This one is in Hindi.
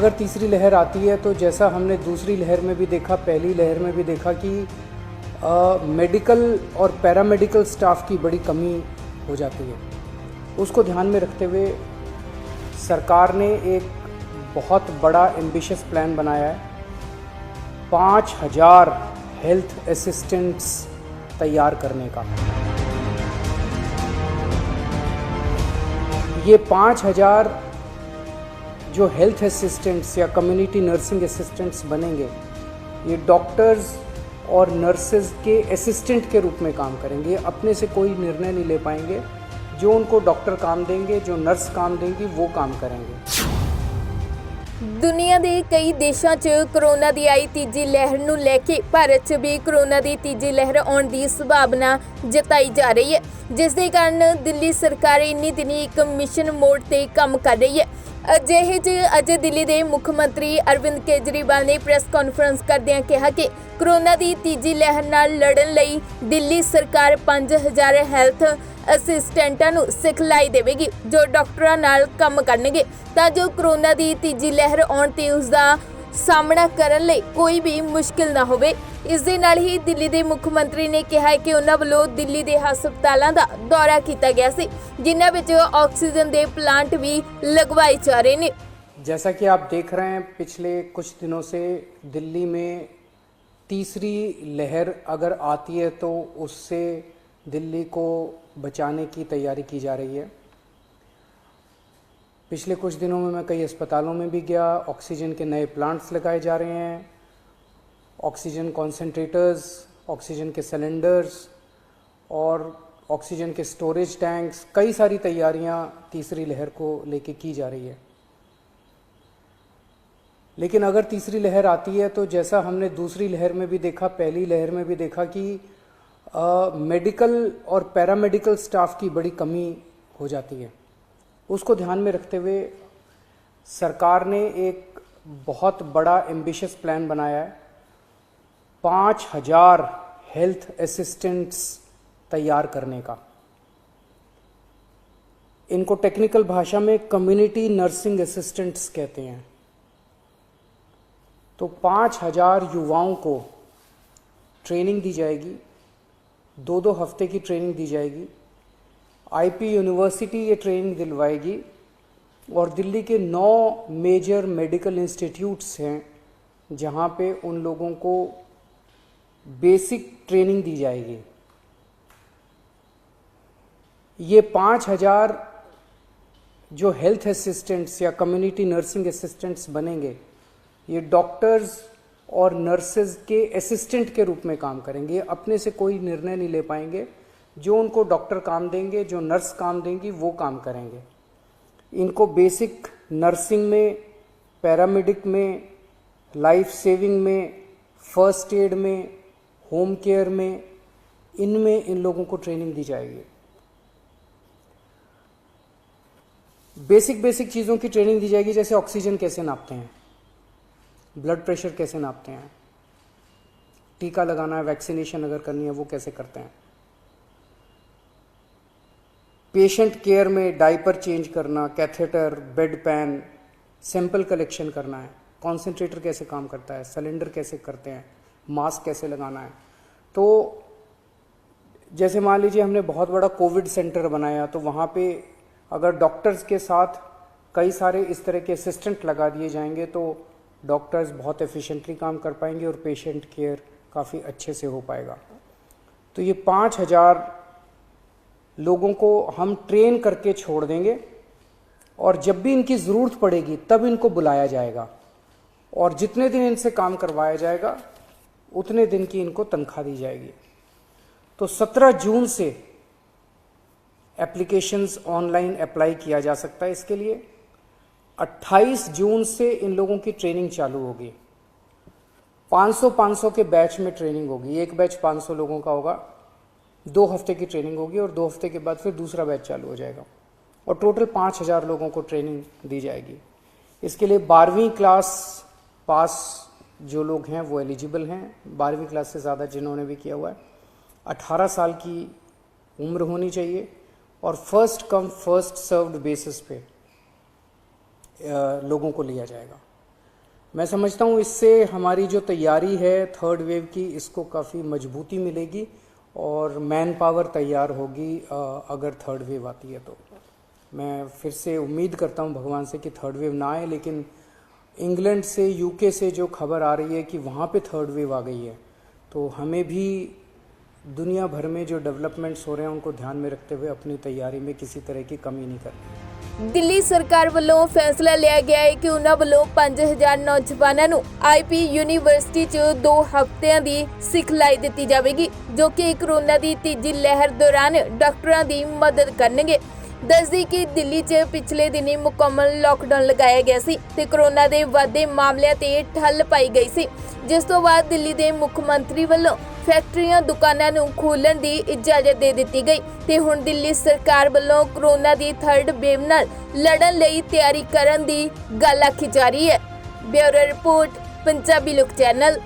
अगर तीसरी लहर आती है तो जैसा हमने दूसरी लहर में भी देखा, पहली लहर में भी देखा कि मेडिकल और पैरामेडिकल स्टाफ की बड़ी कमी हो जाती है। उसको ध्यान में रखते हुए सरकार ने एक बहुत बड़ा एम्बिशियस प्लान बनाया है। 5000 हेल्थ असिस्टेंट्स तैयार करने का। ये 5000 जो हेल्थ असिस्टेंट्स या कम्युनिटी नर्सिंग असिस्टेंट्स बनेंगे, ये डॉक्टर्स और नर्सेज के असिस्टेंट के रूप में काम करेंगे। अपने से कोई निर्णय नहीं ले पाएंगे। जो उनको डॉक्टर काम देंगे, जो नर्स काम देंगी, वो काम करेंगे। दुनिया के कई देशों च कोरोना की आई तीजी लहर नूं लैके भारत च भी कोरोना की तीजी लहर आउण की संभावना जताई जा रही है, जिस दे कारण दिल्ली सरकार इन्हीं दिनी एक मिशन मोड ते काम कर रही है। अजिहे च अज दिल्ली के मुख्यमंत्री अरविंद केजरीवाल ने प्रेस कॉन्फ्रेंस करदिआं कहा कि कोरोना की तीजी लहर नाल लड़न लई दिल्ली सरकार 5000 हैल्थ असिस्टेंटां नूं सिखलाई देवेगी, जो डॉक्टरां नाल काम करनगे तां जो कोरोना की तीजी लहर आउण ते उसका सामना करन लई कोई भी मुश्किल ना होवे। इस दे नाल ही दिल्ली के मुख्यमंत्री ने कहा है कि उन्हां वल्लों दिल्ली के हस्पतालों का दौरा किया गया सी, जिन्हां विच ऑक्सीजन के प्लांट भी लगवाए जा रहे हैं। जैसा कि आप देख रहे हैं, पिछले कुछ दिनों से दिल्ली में तीसरी लहर अगर आती है तो उससे दिल्ली को बचाने की तैयारी की जा रही है। पिछले कुछ दिनों में मैं कई अस्पतालों में भी गया। ऑक्सीजन के नए प्लांट्स लगाए जा रहे हैं, ऑक्सीजन कॉन्सेंट्रेटर्स, ऑक्सीजन के सिलेंडर्स और ऑक्सीजन के स्टोरेज टैंक्स, कई सारी तैयारियां तीसरी लहर को लेके की जा रही है। लेकिन अगर तीसरी लहर आती है तो जैसा हमने दूसरी लहर में भी देखा, पहली लहर में भी देखा कि मेडिकल और पैरामेडिकल स्टाफ की बड़ी कमी हो जाती है। उसको ध्यान में रखते हुए सरकार ने एक बहुत बड़ा एम्बिशियस प्लान बनाया है। 5000 हेल्थ असिस्टेंट्स तैयार करने का। इनको टेक्निकल भाषा में कम्युनिटी नर्सिंग असिस्टेंट्स कहते हैं। तो 5000 युवाओं को ट्रेनिंग दी जाएगी, 2-2 हफ्ते की ट्रेनिंग दी जाएगी। आईपी यूनिवर्सिटी ये ट्रेनिंग दिलवाएगी और दिल्ली के 9 मेजर मेडिकल इंस्टीट्यूट्स हैं जहाँ पे उन लोगों को बेसिक ट्रेनिंग दी जाएगी। ये 5000 जो हेल्थ असिस्टेंट्स या कम्युनिटी नर्सिंग असिस्टेंट्स बनेंगे, ये डॉक्टर्स और नर्सेज के असिस्टेंट के रूप में काम करेंगे। अपने से कोई निर्णय नहीं ले पाएंगे। जो उनको डॉक्टर काम देंगे, जो नर्स काम देंगी, वो काम करेंगे। इनको बेसिक नर्सिंग में, पैरामेडिक में, लाइफ सेविंग में, फर्स्ट एड में, होम केयर में, इनमें इन लोगों को ट्रेनिंग दी जाएगी। बेसिक चीज़ों की ट्रेनिंग दी जाएगी, जैसे ऑक्सीजन कैसे नापते हैं, ब्लड प्रेशर कैसे नापते हैं, टीका लगाना है, वैक्सीनेशन अगर करनी है वो कैसे करते हैं, पेशेंट केयर में डायपर चेंज करना, catheter, bed pan, sample collection करना है, कॉन्सेंट्रेटर कैसे काम करता है, सिलेंडर कैसे करते हैं, मास्क कैसे लगाना है। तो जैसे मान लीजिए हमने बहुत बड़ा कोविड सेंटर बनाया, तो वहाँ पे अगर डॉक्टर्स के साथ कई सारे इस तरह के असिस्टेंट लगा दिए जाएंगे तो डॉक्टर्स बहुत एफिशिएंटली काम कर पाएंगे और पेशेंट केयर काफ़ी अच्छे से हो पाएगा। तो ये 5000 लोगों को हम ट्रेन करके छोड़ देंगे और जब भी इनकी ज़रूरत पड़ेगी तब इनको बुलाया जाएगा और जितने दिन इनसे काम करवाया जाएगा उतने दिन की इनको तनख्वाह दी जाएगी। तो 17 जून से एप्लीकेशंस ऑनलाइन अप्लाई किया जा सकता है इसके लिए। 28 जून से इन लोगों की ट्रेनिंग चालू होगी। 500 के बैच में ट्रेनिंग होगी। एक बैच 500 लोगों का होगा, 2 हफ्ते की ट्रेनिंग होगी और 2 हफ्ते के बाद फिर दूसरा बैच चालू हो जाएगा और टोटल 5000 लोगों को ट्रेनिंग दी जाएगी। इसके लिए 12वीं क्लास पास जो लोग हैं वो एलिजिबल हैं, 12वीं क्लास से ज़्यादा जिन्होंने भी किया हुआ है। 18 साल की उम्र होनी चाहिए और first come first served basis पे लोगों को लिया जाएगा। मैं समझता हूँ इससे हमारी जो तैयारी है थर्ड वेव की, इसको काफ़ी मजबूती मिलेगी और मैन पावर तैयार होगी अगर थर्ड वेव आती है तो। मैं फिर से उम्मीद करता हूँ भगवान से कि थर्ड वेव ना आए, लेकिन इंग्लैंड से, यूके से जो खबर आ रही है कि वहाँ पे थर्ड वेव आ गई है, तो हमें भी दुनिया भर में जो डेवलपमेंट्स हो रहे हैं उनको ध्यान में रखते हुए अपनी तैयारी में किसी तरह की कमी नहीं करनी। ਦਿੱਲੀ ਸਰਕਾਰ ਵੱਲੋਂ ਫੈਸਲਾ ਲਿਆ ਗਿਆ ਹੈ ਕਿ ਉਹਨਾਂ ਵੱਲੋਂ 5000 ਨੌਜਵਾਨਾਂ ਨੂੰ ਆਈਪੀ ਯੂਨੀਵਰਸਿਟੀ 'ਚ 2 ਹਫ਼ਤਿਆਂ ਦੀ ਸਿਖਲਾਈ ਦਿੱਤੀ ਜਾਵੇਗੀ, ਜੋ ਕਿ ਕਰੋਨਾ ਦੀ ਤੀਜੀ ਲਹਿਰ ਦੌਰਾਨ ਡਾਕਟਰਾਂ ਦੀ ਮਦਦ ਕਰਨਗੇ। ਦੱਸਦੀ ਕਿ ਦਿੱਲੀ 'ਚ ਪਿਛਲੇ ਦਿਨੀ ਮੁਕੰਮਲ ਲਾਕਡਾਊਨ ਲਗਾਇਆ ਗਿਆ ਸੀ ਤੇ ਕਰੋਨਾ ਦੇ ਵੱਧਦੇ ਮਾਮਲਿਆਂ ਤੇ ਠੱਲ ਪਾਈ ਗਈ ਸੀ, ਜਿਸ ਤੋਂ ਬਾਅਦ ਦਿੱਲੀ ਦੇ ਮੁੱਖ ਮੰਤਰੀ ਵੱਲੋਂ ਫੈਕਟਰੀਆਂ ਦੁਕਾਨਾਂ ਨੂੰ ਖੋਲ੍ਹਣ ਦੀ ਇਜਾਜ਼ਤ ਦੇ ਦਿੱਤੀ ਗਈ ਤੇ ਹੁਣ ਦਿੱਲੀ ਸਰਕਾਰ ਵੱਲੋਂ ਕਰੋਨਾ ਦੀ ਥਰਡ ਵੇਵ ਨਾਲ ਲੜਨ ਲਈ ਤਿਆਰੀ ਕਰਨ ਦੀ ਗੱਲ ਆਖੀ ਜਾ ਰਹੀ ਹੈ। ਬਿਊਰੋ ਰਿਪੋਰਟ, ਪੰਜਾਬੀ ਲੋਕ ਚੈਨਲ।